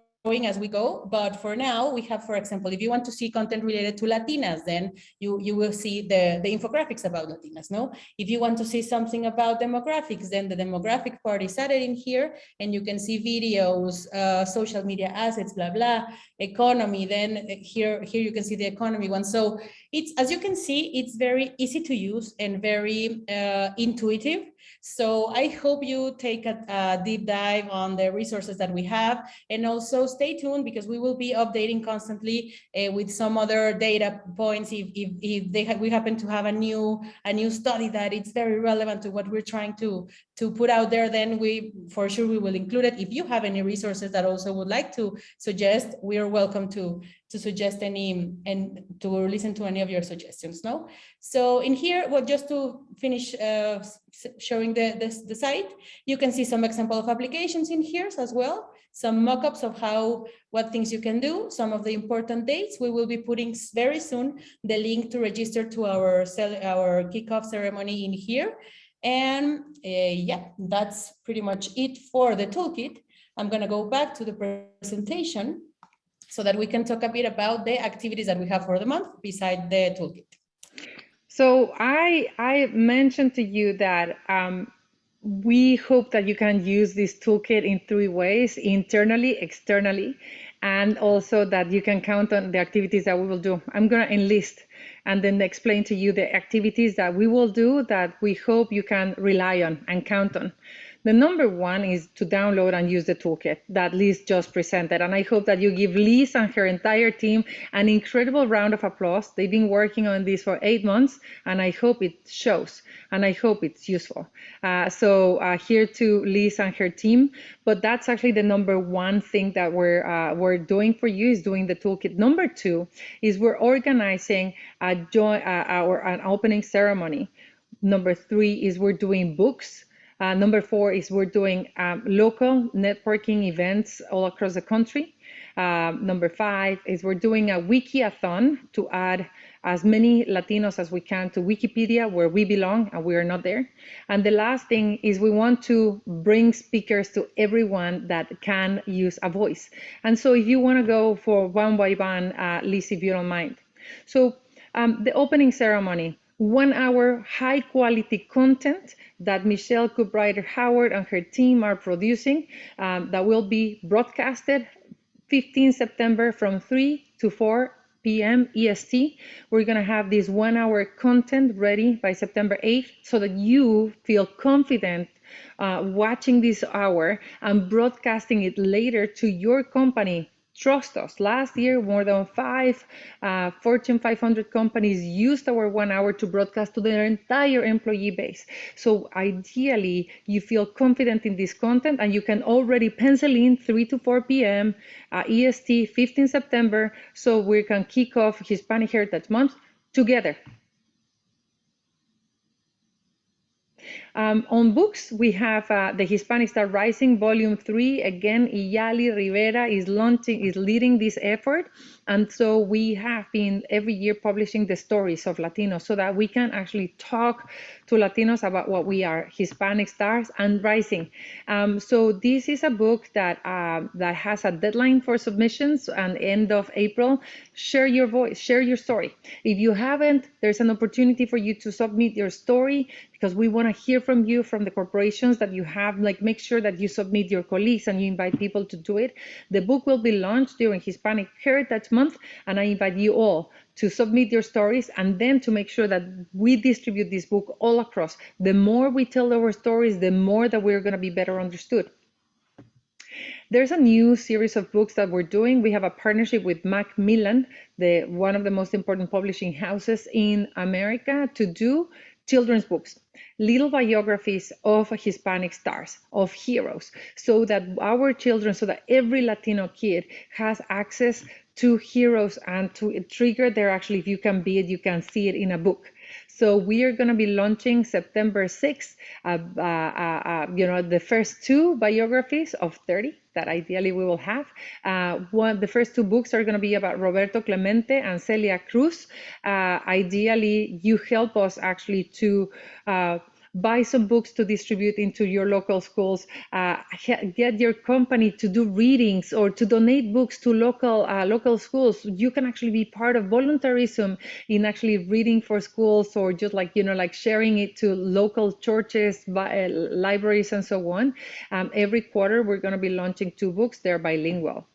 Speaker 3: as we go, but for now we have, for example, if you want to see content related to Latinas, then you will see the infographics about Latinas. No, if you want to see something about demographics, then the demographic part is added in here, and you can see videos, social media assets, blah blah, economy. Then here you can see the economy one. So it's, as you can see, it's very easy to use and very intuitive. So I hope you take a deep dive on the resources that we have, and also stay tuned because we will be updating constantly with some other data points. If we happen to have a new study that it's very relevant to what we're trying to put out there, then we will include it. If you have any resources that also would like to suggest, we are welcome to suggest any and to listen to any of your suggestions. No, so in here, well, just to finish showing the site, you can see some example of applications in here as well, some mock-ups of what things you can do, some of the important dates. We will be putting very soon the link to register to our kickoff ceremony in here. And yeah, that's pretty much it for the toolkit. I'm going to go back to the presentation so that we can talk a bit about the activities that we have for the month beside the toolkit.
Speaker 1: So I mentioned to you that we hope that you can use this toolkit in 3 ways: internally, externally, and also that you can count on the activities that we will do. I'm going to enlist and then explain to you the activities that we will do that we hope you can rely on and count on. The number one is to download and use the toolkit that Liz just presented. And I hope that you give Liz and her entire team an incredible round of applause. They've been working on this for 8 months, and I hope it shows, and I hope it's useful. So here to Liz and her team. But that's actually the number one thing that we're doing for you, is doing the toolkit. Number two is we're organizing an opening ceremony. Number three is we're doing books. Number four is we're doing local networking events all across the country. Number five is we're doing a wiki-a-thon to add as many Latinos as we can to Wikipedia, where we belong and we are not there. And the last thing is we want to bring speakers to everyone that can use a voice. And so if you want to go for one by one, Liz, if you don't mind. So the opening ceremony, 1 hour high quality content that Michelle Cooprider Howard and her team are producing, that will be broadcasted 15 September from 3 to 4 p.m. EST. We're going to have this 1 hour content ready by September 8th so that you feel confident watching this hour and broadcasting it later to your company. Trust us, last year, more than 5 Fortune 500 companies used our 1 hour to broadcast to their entire employee base. So ideally, you feel confident in this content and you can already pencil in 3 to 4 p.m. EST, 15 September, so we can kick off Hispanic Heritage Month together. On books, we have the Hispanic Star Rising Volume 3. Again, Iyali Rivera is leading this effort. And so we have been every year publishing the stories of Latinos so that we can actually talk to Latinos about what we are, Hispanic Stars and Rising. So this is a book that has a deadline for submissions and end of April. Share your voice, share your story. If you haven't, there's an opportunity for you to submit your story, because we want to hear from you, from the corporations that you have. Like, make sure that you submit your colleagues and you invite people to do it. The book will be launched during Hispanic Heritage Month, and I invite you all to submit your stories and then to make sure that we distribute this book all across. The more we tell our stories, the more that we're going to be better understood. There's a new series of books that we're doing. We have a partnership with Macmillan, one of the most important publishing houses in America, to do children's books, little biographies of Hispanic stars, of heroes, so that our children, so that every Latino kid has access to heroes and to trigger their, actually, if you can be it, you can see it in a book. So we are going to be launching September 6th, the first 2 biographies of 30 that ideally we will have. The first 2 books are going to be about Roberto Clemente and Celia Cruz. Ideally, you help us actually to buy some books to distribute into your local schools, get your company to do readings or to donate books to local schools. You can actually be part of voluntarism in actually reading for schools, or just like sharing it to local churches, libraries, and so on. Every quarter, we're going to be launching 2 books. They're bilingual.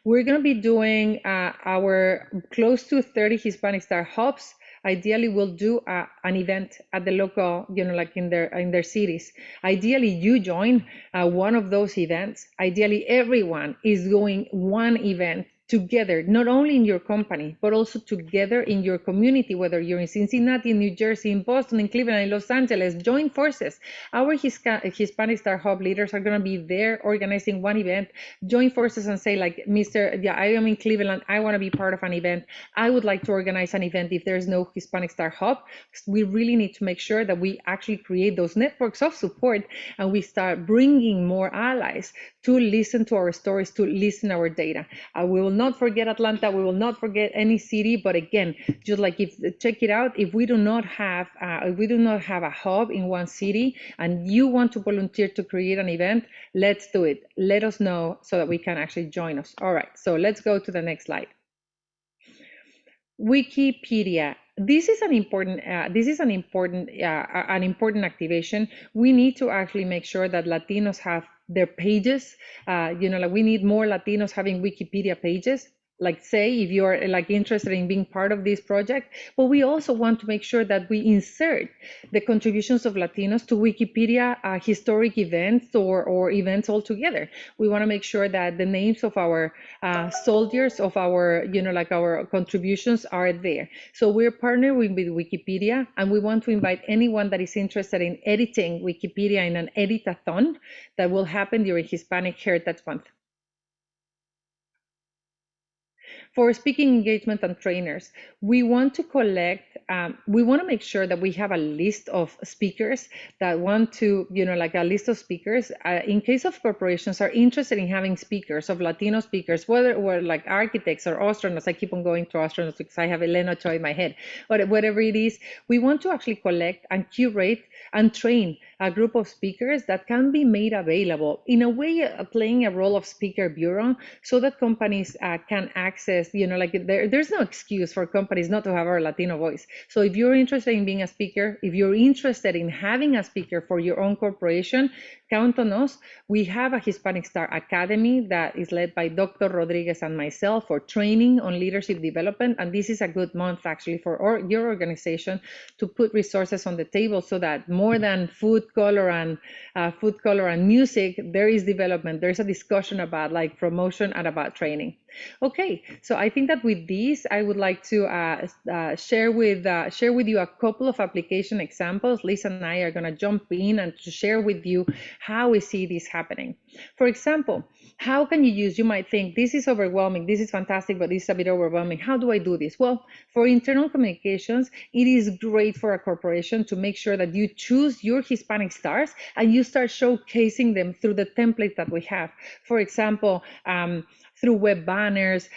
Speaker 1: We're going to be doing our close to 30 Hispanic Star hubs. Ideally, we'll do an event at the local, like in their cities. Ideally, you join one of those events. Ideally, everyone is doing one event together, not only in your company, but also together in your community, whether you're in Cincinnati, in New Jersey, in Boston, in Cleveland, in Los Angeles. Join forces. Our Hispanic Star Hub leaders are going to be there organizing one event. Join forces and say, like, I am in Cleveland. I want to be part of an event. I would like to organize an event if there's no Hispanic Star Hub. We really need to make sure that we actually create those networks of support, and we start bringing more allies to listen to our stories, to listen to our data. We will not forget Atlanta. We will not forget any city. But again, just like, check it out. If we do not have a hub in one city, and you want to volunteer to create an event, let's do it. Let us know so that we can actually join us. All right. So let's go to the next slide. Wikipedia. this is an important activation. We need to actually make sure that Latinos have their pages. Like we need more Latinos having Wikipedia pages. Like say if you're like interested in being part of this project, but we also want to make sure that we insert the contributions of Latinos to Wikipedia historic events or events altogether. We want to make sure that the names of our soldiers, of our, like our contributions are there. So we're partnering with Wikipedia, and we want to invite anyone that is interested in editing Wikipedia in an editathon that will happen during Hispanic Heritage Month. For speaking engagement and trainers, we want to we want to make sure that we have a list of speakers that want to, like a list of speakers. In case of corporations are interested in having speakers, of Latino speakers, whether we're like architects or astronauts, I keep on going to astronauts because I have Elena Choi in my head, but whatever it is, we want to actually collect and curate and train a group of speakers that can be made available in a way, playing a role of speaker bureau, so that companies can access, like there's no excuse for companies not to have our Latino voice. So if you're interested in being a speaker, if you're interested in having a speaker for your own corporation, count on us. We have a Hispanic Star Academy that is led by Dr. Rodriguez and myself for training on leadership development. And this is a good month actually for your organization to put resources on the table, so that more than food color and music, there is development. There's a discussion about like promotion and about training. Okay, so I think that with this, I would like to share with you a couple of application examples. Lisa and I are going to jump in and to share with you how we see this happening. For example, how can you use? You might think this is overwhelming, this is fantastic, but this is a bit overwhelming. How do I do this? Well, for internal communications, it is great for a corporation to make sure that you choose your Hispanic stars and you start showcasing them through the template that we have. For example, through web banners,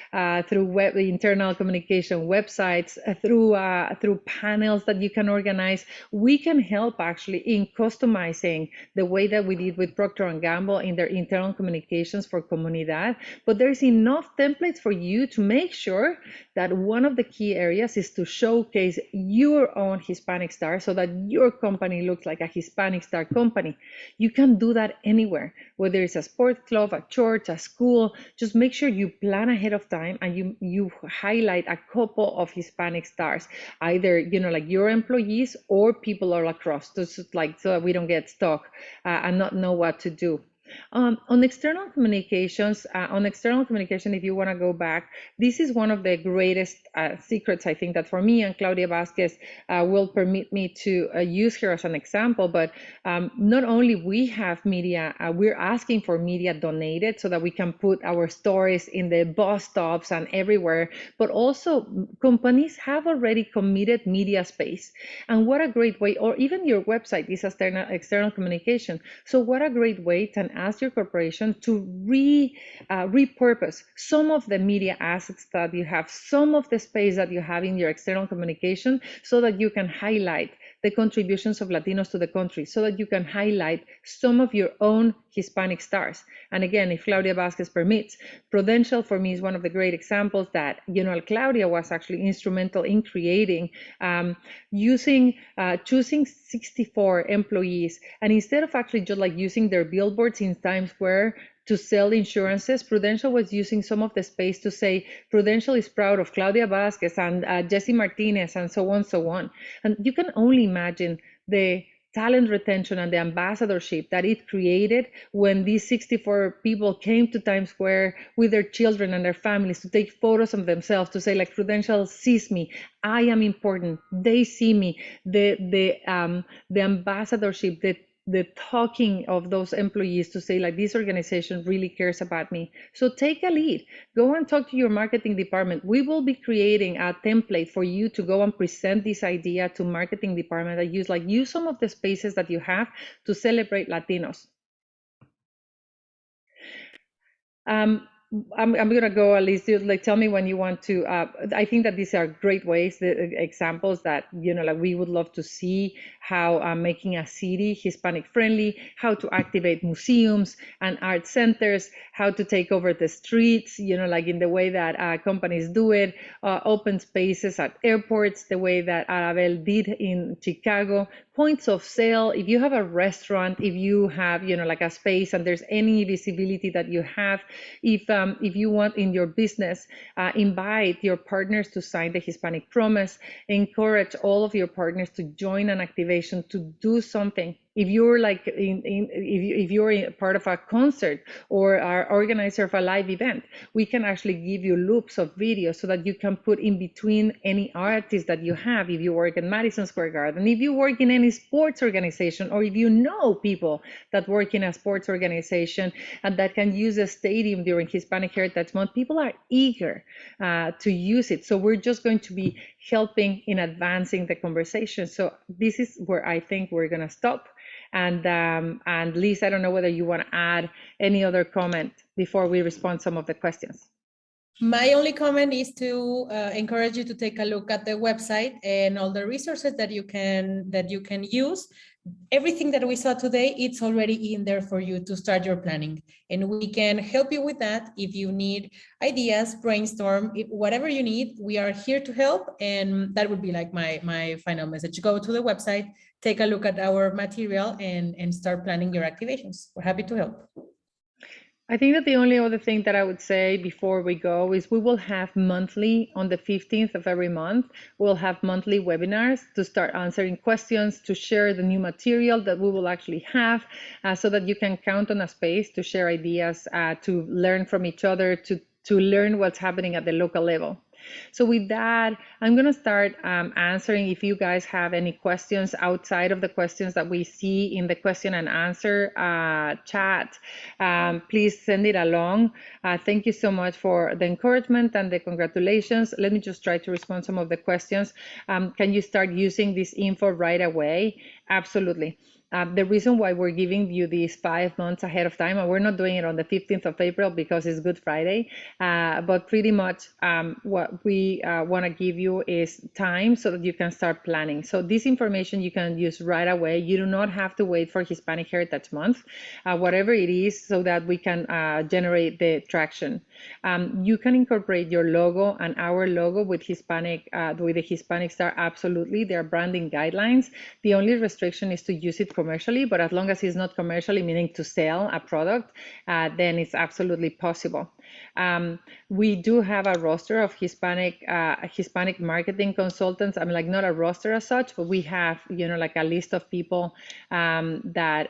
Speaker 1: through web internal communication websites, through panels that you can organize. We can help actually in customizing the way that we did with Procter & Gamble in their internal communications for Comunidad. But there's enough templates for you to make sure that one of the key areas is to showcase your own Hispanic star, so that your company looks like a Hispanic star company. You can do that anywhere, whether it's a sports club, a church, a school. Just make sure you plan ahead of time and you highlight a couple of Hispanic stars, either like your employees or people all across, just like so that we don't get stuck and not know what to do. On external communications, if you want to go back, this is one of the greatest secrets, I think, that for me, and Claudia Vasquez will permit me to use here as an example. But not only we have media, we're asking for media donated so that we can put our stories in the bus stops and everywhere, but also companies have already committed media space. And what a great way, or even your website is external communication. So what a great way to ask your corporation to repurpose some of the media assets that you have, some of the space that you have in your external communication, so that you can highlight the contributions of Latinos to the country, so that you can highlight some of your own Hispanic stars. And again, if Claudia Vasquez permits, Prudential for me is one of the great examples that, Claudia was actually instrumental in creating, choosing 64 employees. And instead of actually just like using their billboards in Times Square to sell insurances, Prudential was using some of the space to say, Prudential is proud of Claudia Vasquez and Jesse Martinez and so on, so on. And you can only imagine the talent retention and the ambassadorship that it created when these 64 people came to Times Square with their children and their families to take photos of themselves, to say like, Prudential sees me, I am important, they see me. The ambassadorship, the talking of those employees to say like, this organization really cares about me. So take a lead, go and talk to your marketing department. We will be creating a template for you to go and present this idea to marketing department that use some of the spaces that you have to celebrate Latinos. I'm going to go, Alice, like tell me when you want to. I think that these are great ways, the examples that, like we would love to see how making a city Hispanic friendly, how to activate museums and art centers, how to take over the streets, like in the way that companies do it, open spaces at airports, the way that Arabel did in Chicago, points of sale. If you have a restaurant, if you have, like a space and there's any visibility that you have, if you want in your business, invite your partners to sign the Hispanic Promise, encourage all of your partners to join an activation, to do something. If you're like if you're part of a concert or are organizer of a live event, we can actually give you loops of videos so that you can put in between any artist that you have. If you work at Madison Square Garden, if you work in any sports organization, or if you know people that work in a sports organization and that can use a stadium during Hispanic Heritage Month, people are eager to use it. So we're just going to be helping in advancing the conversation. So this is where I think we're going to stop. And Liz, I don't know whether you want to add any other comment before we respond some of the questions.
Speaker 3: My only comment is to encourage you to take a look at the website and all the resources that you can use. Everything that we saw today, it's already in there for you to start your planning, and we can help you with that. If you need ideas, brainstorm, whatever you need, we are here to help. And that would be like my final message. Go to the website, take a look at our material, and start planning your activations. We're happy to help.
Speaker 1: I think that the only other thing that I would say before we go is we will have monthly, on the 15th of every month, we'll have monthly webinars to start answering questions, to share the new material that we will actually have, so that you can count on a space to share ideas, to learn from each other, to learn what's happening at the local level. So with that, I'm going to start answering if you guys have any questions outside of the questions that we see in the question and answer chat. Please send it along. Thank you so much for the encouragement and the congratulations. Let me just try to respond some of the questions. Can you start using this info right away? Absolutely. The reason why we're giving you these 5 months ahead of time, and we're not doing it on the 15th of April because it's Good Friday, but pretty much what we want to give you is time so that you can start planning. So this information you can use right away. You do not have to wait for Hispanic Heritage Month, whatever it is, so that we can generate the traction. You can incorporate your logo and our logo with the Hispanic Star. Absolutely, there are branding guidelines. The only restriction is to use it commercially, but as long as it's not commercially, meaning to sell a product, then it's absolutely possible. We do have a roster of Hispanic marketing consultants. I mean, like not a roster as such, but we have, like a list of people that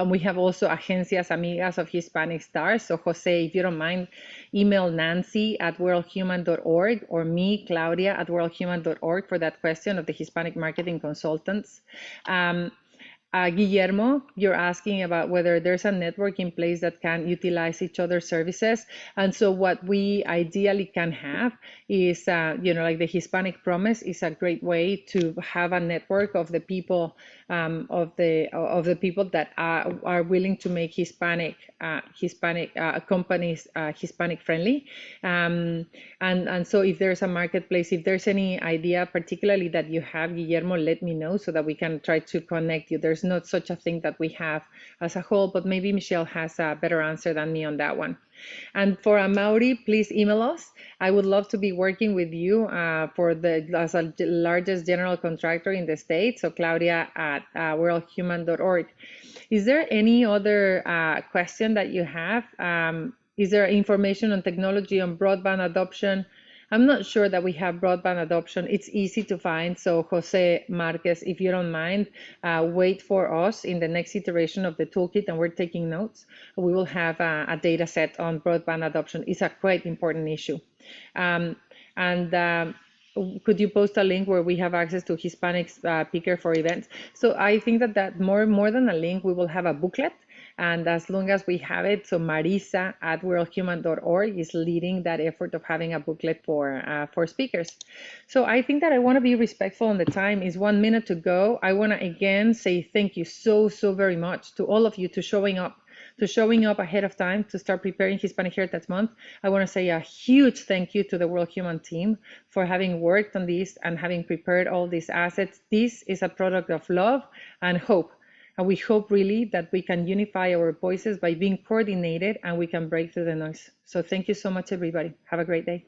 Speaker 1: we have also agencias amigas of Hispanic Stars. So Jose, if you don't mind, email Nancy at worldhuman.org or me, Claudia, at worldhuman.org for that question of the Hispanic marketing consultants. Guillermo, you're asking about whether there's a network in place that can utilize each other's services. And so what we ideally can have is, like the Hispanic Promise is a great way to have a network of the people, of the people that are willing to make Hispanic companies Hispanic friendly. And so if there's a marketplace, if there's any idea particularly that you have, Guillermo, let me know so that we can try to connect you. There's not such a thing that we have as a whole, but maybe Michelle has a better answer than me on that one. And for Amaury, please email us. I would love to be working with you as the largest general contractor in the state. So Claudia at worldhuman.org. Is there any other question that you have? Is there information on technology on broadband adoption? I'm not sure that we have broadband adoption. It's easy to find. So Jose Marquez, if you don't mind, wait for us in the next iteration of the toolkit, and we're taking notes. We will have a data set on broadband adoption. It's a quite important issue. Could you post a link where we have access to Hispanic picker for events? So I think that more than a link, we will have a booklet. And as long as we have it, so Marisa at worldhuman.org is leading that effort of having a booklet for speakers. So I think that I want to be respectful on the time. It's 1 minute to go. I want to again say thank you so very much to all of you to showing up, to showing up ahead of time to start preparing Hispanic Heritage Month. I want to say a huge thank you to the World Human team for having worked on this and having prepared all these assets. This is a product of love and hope. And we hope really that we can unify our voices by being coordinated and we can break through the noise. So thank you so much, everybody. Have a great day.